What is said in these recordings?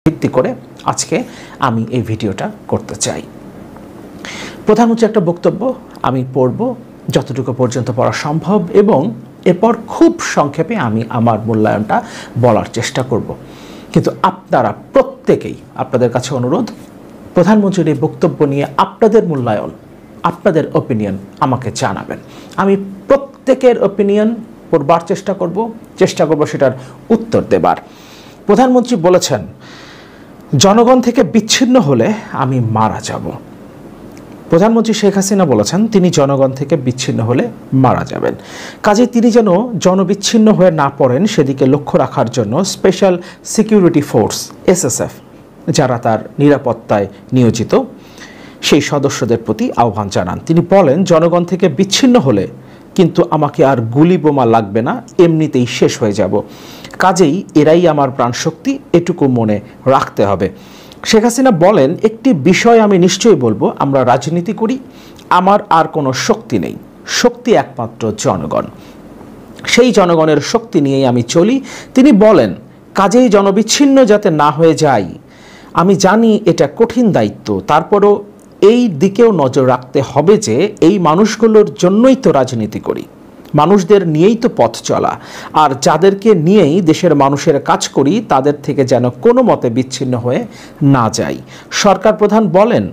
ভিত্তি করে আজকে আমি এই ভিডিওটা করতে চাই। প্রধানমন্ত্রী একটা বক্তব্য আমি পড়ব, যতটুকু পর্যন্ত পড়া সম্ভব, এবং এরপর খুব সংক্ষেপে আমি আমার মূল্যায়নটা বলার চেষ্টা করব। কিন্তু আপনারা প্রত্যেকেই, আপনাদের কাছে অনুরোধ, প্রধানমন্ত্রীর এই বক্তব্য নিয়ে আপনাদের মূল্যায়ন, আপনাদের ওপিনিয়ন আমাকে জানাবেন। আমি প্রত্যেকের ওপিনিয়ন পড়বার চেষ্টা করব সেটার উত্তর দেবার। প্রধানমন্ত্রী বলেছেন, জনগণ থেকে বিচ্ছিন্ন হলে আমি মারা যাব। প্রধানমন্ত্রী শেখ হাসিনা বলেছেন তিনি জনগণ থেকে বিচ্ছিন্ন হলে মারা যাবেন। কাজে তিনি যেন জনবিচ্ছিন্ন হয়ে না পড়েন সেদিকে লক্ষ্য রাখার জন্য স্পেশাল সিকিউরিটি ফোর্স SSF যারা তার নিরাপত্তায় নিয়োজিত সেই সদস্যদের প্রতি আহ্বান জানান। তিনি বলেন, জনগণ থেকে বিচ্ছিন্ন হলে কিন্তু আমাকে আর গুলি বোমা লাগবে না, এমনিতেই শেষ হয়ে যাব। কাজেই এরাই আমার প্রাণশক্তি, এটুকু মনে রাখতে হবে। শেখ হাসিনা বলেন, একটি বিষয় আমি নিশ্চয়ই বলবো, আমরা রাজনীতি করি, আমার আর কোনো শক্তি নেই, শক্তি একমাত্র জনগণ, সেই জনগণের শক্তি নিয়েই আমি চলি। তিনি বলেন, কাজেই জনবিচ্ছিন্ন যাতে না হয়ে যাই। আমি জানি এটা কঠিন দায়িত্ব, তারপরও এই দিকেও নজর রাখতে হবে যে এই মানুষগুলোর জন্যই তো রাজনীতি করি, মানুষদের নিয়েই তো পথ চলা, আর যাদেরকে নিয়েই দেশের মানুষের কাজ করি তাদের থেকে যেন কোনো মতে বিচ্ছিন্ন হয়ে না যাই। সরকার প্রধান বলেন,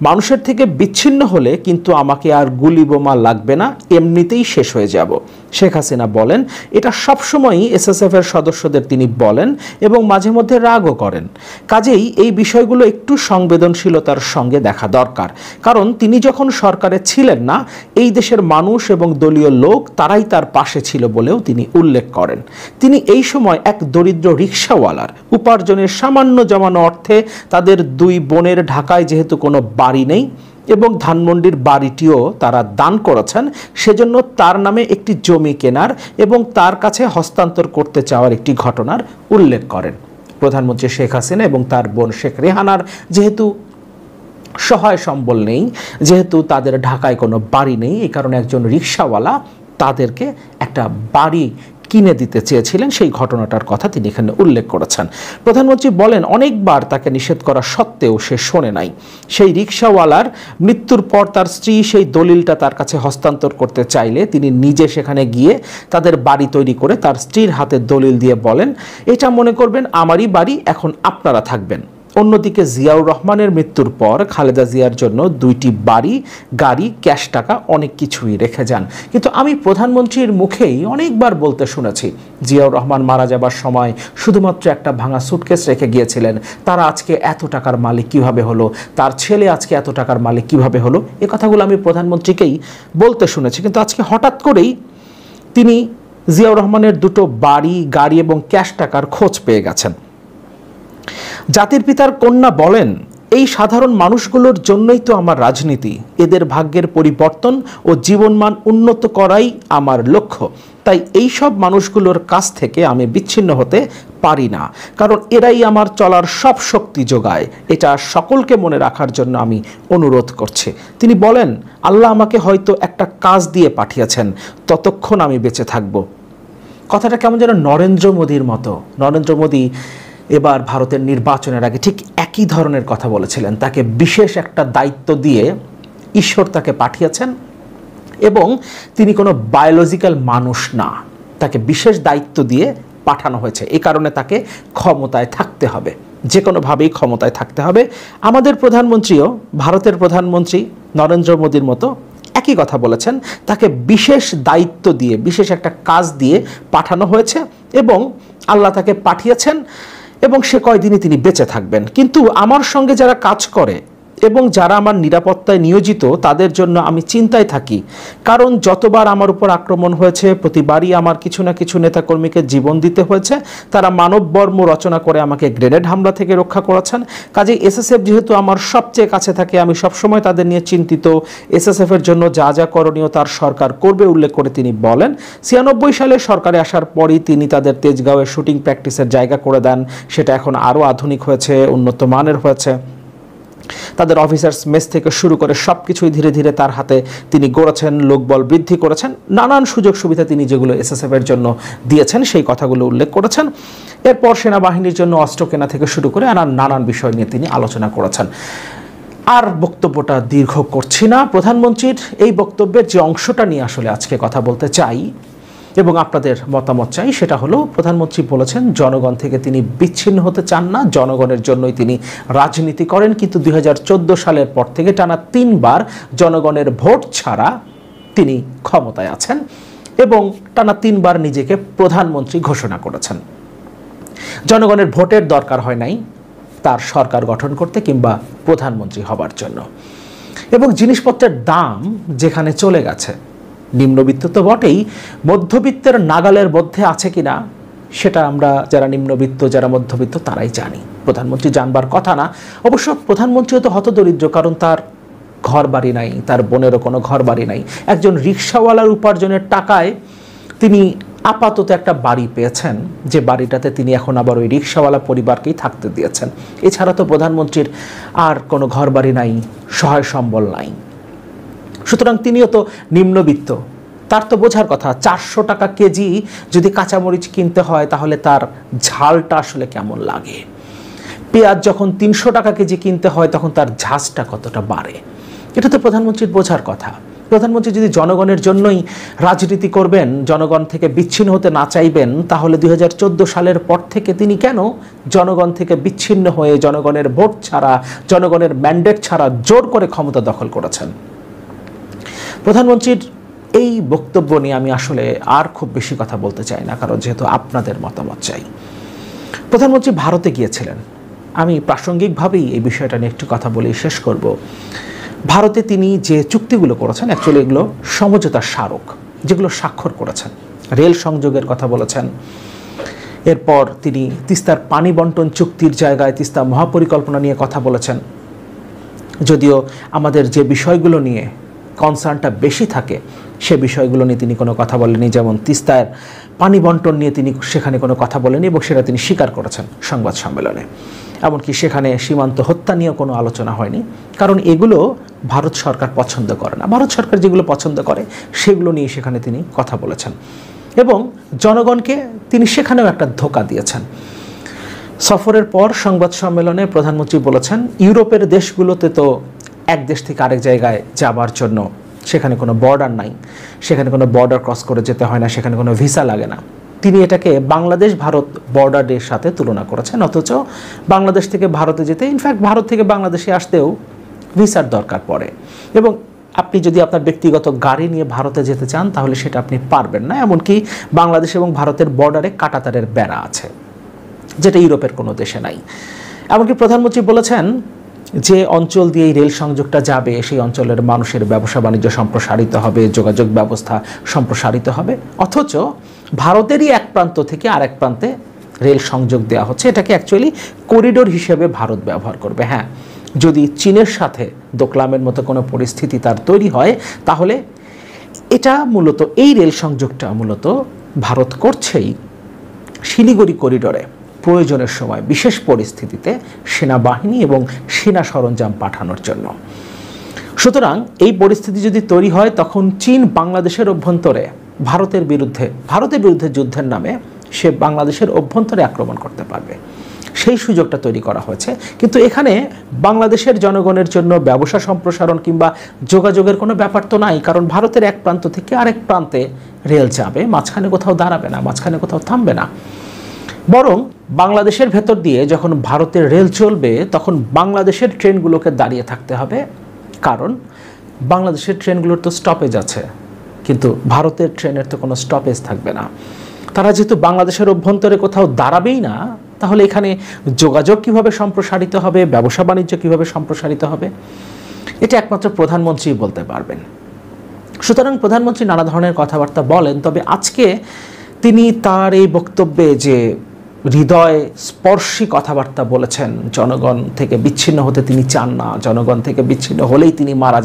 মানুষের থেকে বিচ্ছিন্ন হলে কিন্তু আমাকে আর গুলি বোমা লাগবে না, এমনিতেই শেষ হয়ে যাব। শেখ হাসিনা বলেন, এটা সবসময়ই SSF এর সদস্যদের তিনি বলেন এবং মাঝে মধ্যে রাগও করেন। কাজেই এই বিষয়গুলো একটু সংবেদনশীলতার সঙ্গে দেখা দরকার, কারণ তিনি যখন সরকারে ছিলেন না, এই দেশের মানুষ এবং দলীয় লোক তারাই তার পাশে ছিল বলেও তিনি উল্লেখ করেন। তিনি এই সময় এক দরিদ্র রিকশাওয়ালার উপার্জনের সামান্য জমানো অর্থে তাদের দুই বোনের ঢাকায় যেহেতু কোনো বাড়ি নেই এবং ধানমন্ডির বাড়িটিও তারা দান করেছেন, সেজন্য তার নামে একটি জমি কেনার এবং তার কাছে হস্তান্তর করতে চাওয়ার একটি ঘটনার উল্লেখ করেন। প্রধানমন্ত্রী শেখ হাসিনা এবং তার বোন শেখ রেহানার যেহেতু সহায় সম্বল নেই, যেহেতু তাদের ঢাকায় কোনো বাড়ি নেই, এই কারণে একজন রিকশাওয়ালা তাদেরকে একটা বাড়ি কিনে দিতে চেয়েছিলেন, সেই ঘটনাটার কথা তিনি এখানে উল্লেখ করেছেন। প্রধানমন্ত্রী বলেন, অনেকবার তাকে নিষেধ করা সত্ত্বেও সে শোনে নাই। সেই রিকশাওয়ালার মৃত্যুর পর তার স্ত্রী সেই দলিলটা তার কাছে হস্তান্তর করতে চাইলে তিনি নিজে সেখানে গিয়ে তাদের বাড়ি তৈরি করে তার স্ত্রীর হাতে দলিল দিয়ে বলেন, এটা মনে করবেন আমারই বাড়ি, এখন আপনারা থাকবেন। অন্যদিকে জিয়াউর রহমানের মৃত্যুর পর খালেদা জিয়ার জন্য 2টি বাড়ি, গাড়ি, ক্যাশ টাকা অনেক কিছুই রেখে যান। কিন্তু আমি প্রধানমন্ত্রীর মুখেই অনেকবার বলতে শুনেছি, জিয়াউর রহমান মারা যাবার সময় শুধুমাত্র একটা ভাঙা সুটকেস রেখে গিয়েছিলেন, তারা আজকে এত টাকার মালিক কিভাবে হলো, তার ছেলে আজকে এত টাকার মালিক কিভাবে হলো, এ কথাগুলো আমি প্রধানমন্ত্রীকেই বলতে শুনেছি। কিন্তু আজকে হঠাৎ করেই তিনি জিয়াউর রহমানের 2টো বাড়ি, গাড়ি এবং ক্যাশ টাকার খোঁজ পেয়ে গেছেন। জাতির পিতার কন্যা বলেন, এই সাধারণ মানুষগুলোর জন্যই তো আমার রাজনীতি, এদের ভাগ্যের পরিবর্তন ও জীবনমান উন্নত করাই আমার লক্ষ্য। তাই এই সব মানুষগুলোর কাছ থেকে আমি বিচ্ছিন্ন হতে পারি না, কারণ এরাই আমার চলার সব শক্তি যোগায়। এটা সকলকে মনে রাখার জন্য আমি অনুরোধ করছি। তিনি বলেন, আল্লাহ আমাকে হয়তো একটা কাজ দিয়ে পাঠিয়েছেন, ততক্ষণ আমি বেঁচে থাকব। কথাটা কেমন যেন নরেন্দ্র মোদীর মতো। নরেন্দ্র মোদী এবার ভারতের নির্বাচনের আগে ঠিক একই ধরনের কথা বলেছিলেন। তাকে বিশেষ একটা দায়িত্ব দিয়ে ঈশ্বর তাকে পাঠিয়েছেন এবং তিনি কোনো বায়োলজিক্যাল মানুষ না, তাকে বিশেষ দায়িত্ব দিয়ে পাঠানো হয়েছে। এই কারণে তাকে ক্ষমতায় থাকতে হবে, যে কোনোভাবেই ক্ষমতায় থাকতে হবে। আমাদের প্রধানমন্ত্রীও ভারতের প্রধানমন্ত্রী নরেন্দ্র মোদীর মতো একই কথা বলেছেন, তাকে বিশেষ দায়িত্ব দিয়ে, বিশেষ একটা কাজ দিয়ে পাঠানো হয়েছে এবং আল্লাহ তাকে পাঠিয়েছেন এবং সে কয়দিনই তিনি বেঁচে থাকবেন। কিন্তু আমার সঙ্গে যারা কাজ করে এবং যারা আমার নিরাপত্তায় নিয়োজিত তাদের জন্য আমি চিন্তায় থাকি, কারণ যতবার আমার উপর আক্রমণ হয়েছে প্রতিবারই আমার কিছু না কিছু নেতাকর্মীকে জীবন দিতে হয়েছে। তারা মানববর্ম রচনা করে আমাকে গ্রেনেড হামলা থেকে রক্ষা করেছেন। কাজে SSF যেহেতু আমার সবচেয়ে কাছে থাকে, আমি সবসময় তাদের নিয়ে চিন্তিত। SSF এর জন্য যা যা করণীয় তার সরকার করবে উল্লেখ করে তিনি বলেন, 96 সালে সরকারে আসার পরই তিনি তাদের তেজগাঁওয়ে শুটিং প্র্যাকটিসের জায়গা করে দেন। সেটা এখন আরও আধুনিক হয়েছে, উন্নত মানের হয়েছে। তাদের অফিসার্স মেস থেকে শুরু করে সব কিছুই ধীরে ধীরে তার হাতে তিনি গড়েছেন, লোকবল বৃদ্ধি করেছেন, নানান সুযোগ সুবিধা তিনি যেগুলো এসএসএফের জন্য দিয়েছেন সেই কথাগুলো উল্লেখ করেছেন। এরপর সেনাবাহিনীর জন্য অস্ত্র কেনা থেকে শুরু করে নানান বিষয় নিয়ে তিনি আলোচনা করেছেন। আর বক্তব্যটা দীর্ঘ করছি না, প্রধানমন্ত্রীর এই বক্তব্যের যে অংশটা নিয়ে আসলে আজকে কথা বলতে চাই এবং আপনাদের মতামত চাই সেটা হলো, প্রধানমন্ত্রী বলেছেন জনগণ থেকে তিনি বিচ্ছিন্ন হতে চান না, জনগণের জন্যই তিনি রাজনীতি করেন, কিন্তু 2014 সালের পর থেকে টানা 3 বার জনগণের ভোট ছাড়া তিনি ক্ষমতায় আছেন এবং টানা 3 বার নিজেকে প্রধানমন্ত্রী ঘোষণা করেছেন। জনগণের ভোটের দরকার হয় নাই তার সরকার গঠন করতে কিংবা প্রধানমন্ত্রী হবার জন্য। এবং জিনিসপত্রের দাম যেখানে চলে গেছে, নিম্নবিত্ত তো বটেই, মধ্যবিত্তের নাগালের মধ্যে আছে কিনা সেটা আমরা যারা নিম্নবিত্ত যারা মধ্যবিত্ত তারাই জানি, প্রধানমন্ত্রী জানবার কথা না। অবশ্য প্রধানমন্ত্রীও তো হতদরিদ্র, কারণ তার ঘর বাড়ি নাই, তার বোনেরও কোনো ঘর বাড়ি নাই। একজন রিক্সাওয়ালার উপার্জনের টাকায় তিনি আপাতত একটা বাড়ি পেয়েছেন, যে বাড়িটাতে তিনি এখন আবার ওই রিক্সাওয়ালা পরিবারকেই থাকতে দিয়েছেন। এছাড়া তো প্রধানমন্ত্রীর আর কোনো ঘর বাড়ি নাই, সহায় সম্বল নাই। সুতরাং তিনিও তো নিম্নবিত্ত, তার তো বোঝার কথা 400 টাকা কেজি যদি কাঁচামরিচ কিনতে হয় তাহলে তার ঝালটা আসলে কেমন লাগে। পেঁয়াজ যখন 300 টাকা কেজি কিনতে হয় তখন তার ঝাঁজটা কতটা বাড়ে, এটা তো প্রধানমন্ত্রীর বোঝার কথা। প্রধানমন্ত্রী যদি জনগণের জন্যই রাজনীতি করবেন, জনগণ থেকে বিচ্ছিন্ন হতে না চাইবেন, তাহলে 2014 সালের পর থেকে তিনি কেন জনগণ থেকে বিচ্ছিন্ন হয়ে জনগণের ভোট ছাড়া, জনগণের ম্যান্ডেট ছাড়া জোর করে ক্ষমতা দখল করেছেন? প্রধানমন্ত্রীর এই বক্তব্য নিয়ে আমি আসলে আর খুব বেশি কথা বলতে চাই না, কারণ যেহেতু আপনাদের মতামত চাই। প্রধানমন্ত্রী ভারতে গিয়েছিলেন, আমি প্রাসঙ্গিকভাবেই এই বিষয়টা নিয়ে একটু কথা বলেই শেষ করব। ভারতে তিনি যে চুক্তিগুলো করেছেন, অ্যাকচুয়ালি এগুলো সমঝোতার স্মারক, যেগুলো স্বাক্ষর করেছেন। রেল সংযোগের কথা বলেছেন, এরপর তিনি তিস্তার পানি বন্টন চুক্তির জায়গায় তিস্তা মহাপরিকল্পনা নিয়ে কথা বলেছেন। যদিও আমাদের যে বিষয়গুলো নিয়ে কনসার্নটা বেশি থাকে সে বিষয়গুলো নিয়ে তিনি কোনো কথা বলেননি, যেমন তিস্তার পানি বন্টন নিয়ে তিনি সেখানে কোনো কথা বলেননি এবং সেটা তিনি স্বীকার করেছেন সংবাদ সম্মেলনে। এমনকি সেখানে সীমান্ত হত্যা নিয়েও কোনো আলোচনা হয়নি, কারণ এগুলো ভারত সরকার পছন্দ করে না। ভারত সরকার যেগুলো পছন্দ করে সেগুলো নিয়ে সেখানে তিনি কথা বলেছেন এবং জনগণকে তিনি সেখানেও একটা ধোঁকা দিয়েছেন। সফরের পর সংবাদ সম্মেলনে প্রধানমন্ত্রী বলেছেন, ইউরোপের দেশগুলোতে তো এক দেশ থেকে আরেক জায়গায় যাবার জন্য সেখানে কোনো বর্ডার নাই, সেখানে কোনো বর্ডার ক্রস করে যেতে হয় না, সেখানে কোনো ভিসা লাগে না। তিনি এটাকে বাংলাদেশ ভারত বর্ডারের সাথে তুলনা করেছেন, অথচ বাংলাদেশ থেকে ভারতে যেতে, ইনফ্যাক্ট ভারত থেকে বাংলাদেশে আসতেও ভিসার দরকার পড়ে এবং আপনি যদি আপনার ব্যক্তিগত গাড়ি নিয়ে ভারতে যেতে চান তাহলে সেটা আপনি পারবেন না। এমনকি বাংলাদেশ এবং ভারতের বর্ডারে কাঁটাতারের বেড়া আছে, যেটা ইউরোপের কোনো দেশে নাই। এমনকি প্রধানমন্ত্রী বলেছেন যে অঞ্চল দিয়ে এই রেল সংযোগটা যাবে সেই অঞ্চলের মানুষের ব্যবসা বাণিজ্য সম্প্রসারিত হবে, যোগাযোগ ব্যবস্থা সম্প্রসারিত হবে, অথচ ভারতেরই এক প্রান্ত থেকে আরেক প্রান্তে রেল সংযোগ দেওয়া হচ্ছে। এটাকে অ্যাকচুয়ালি করিডোর হিসেবে ভারত ব্যবহার করবে। হ্যাঁ, যদি চীনের সাথে দোকলামের মতো কোনো পরিস্থিতি তার তৈরি হয় তাহলে এটা মূলত এই রেল সংযোগটা মূলত ভারত করছেই শিলিগুড়ি করিডোরে প্রয়োজনের সময় বিশেষ পরিস্থিতিতে সেনাবাহিনী এবং সেনা সরঞ্জাম পাঠানোর জন্য। সুতরাং এই পরিস্থিতি যদি তৈরি হয় তখন চীন বাংলাদেশের অভ্যন্তরে ভারতের বিরুদ্ধে যুদ্ধের নামে সে বাংলাদেশের অভ্যন্তরে আক্রমণ করতে পারবে, সেই সুযোগটা তৈরি করা হয়েছে। কিন্তু এখানে বাংলাদেশের জনগণের জন্য ব্যবসা সম্প্রসারণ কিংবা যোগাযোগের কোনো ব্যাপার তো নাই, কারণ ভারতের এক প্রান্ত থেকে আরেক প্রান্তে রেল যাবে, মাঝখানে কোথাও দাঁড়াবে না, মাঝখানে কোথাও থামবে না। বরং বাংলাদেশের ভেতর দিয়ে যখন ভারতের রেল চলবে তখন বাংলাদেশের ট্রেনগুলোকে দাঁড়িয়ে থাকতে হবে, কারণ বাংলাদেশের ট্রেনগুলোর তো স্টপেজ আছে, কিন্তু ভারতের ট্রেনের তো কোনো স্টপেজ থাকবে না। তারা যেহেতু বাংলাদেশের অভ্যন্তরে কোথাও দাঁড়াবেই না, তাহলে এখানে যোগাযোগ কিভাবে সম্প্রসারিত হবে, ব্যবসা বাণিজ্য কিভাবে সম্প্রসারিত হবে, এটা একমাত্র প্রধানমন্ত্রী বলতে পারবেন। সুতরাং প্রধানমন্ত্রী নানা ধরনের কথাবার্তা বলেন, তবে আজকে তিনি তার এই বক্তব্যে যে হৃদয় স্পর্শী কথাবার্তা বলেছেন, জনগণ থেকে বিচ্ছিন্ন হতে তিনি চান না, জনগণ থেকে বিচ্ছিন্ন হলেই তিনি মারা যান,